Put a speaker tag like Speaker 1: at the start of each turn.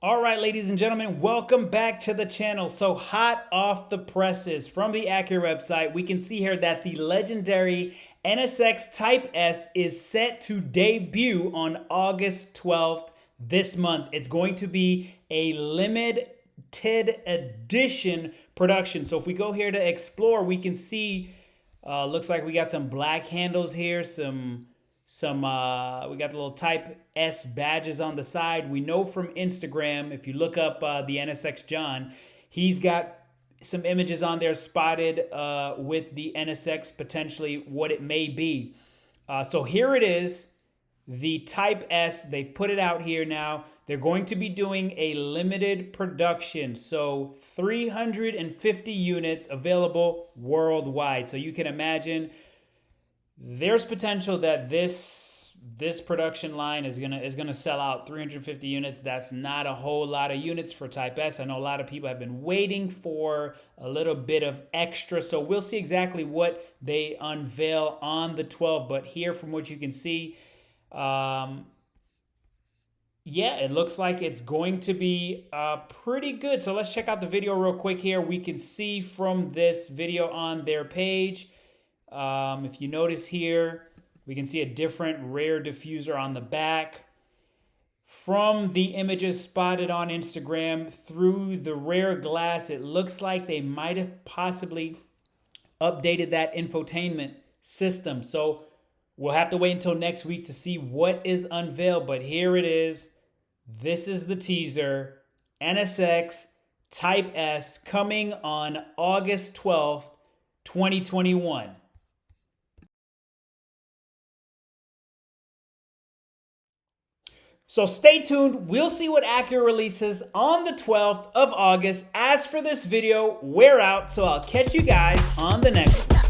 Speaker 1: All right, ladies and gentlemen, welcome back to the channel. So hot off the presses from the Acura website, we can see here that the legendary NSX Type S is set to debut on August 12th this month. It's going to be a limited edition production. So if we go here to explore, we can see, looks like we got some black handles here, we got the little Type S badges on the side. We know from Instagram, if you look up the NSX John, he's got some images on there spotted with the NSX, potentially what it may be. So here it is, the Type S. They've put it out here now. They're going to be doing a limited production. So 350 units available worldwide. So you can imagine there's potential that this production line is gonna sell out 350 units. That's not a whole lot of units for Type S. I know a lot of people have been waiting for a little bit of extra. So we'll see exactly what they unveil on the 12th. But here, from what you can see, yeah, it looks like it's going to be pretty good. So let's check out the video real quick here. We can see from this video on their page, if you notice here, we can see a different rear diffuser on the back. From the images spotted on Instagram, through the rear glass, it looks like they might have possibly updated that infotainment system. So we'll have to wait until next week to see what is unveiled. But here it is. This is the teaser. NSX Type S coming on August 12th, 2021. So stay tuned. We'll see what Acura releases on the 12th of August. As for this video, we're out. So I'll catch you guys on the next one.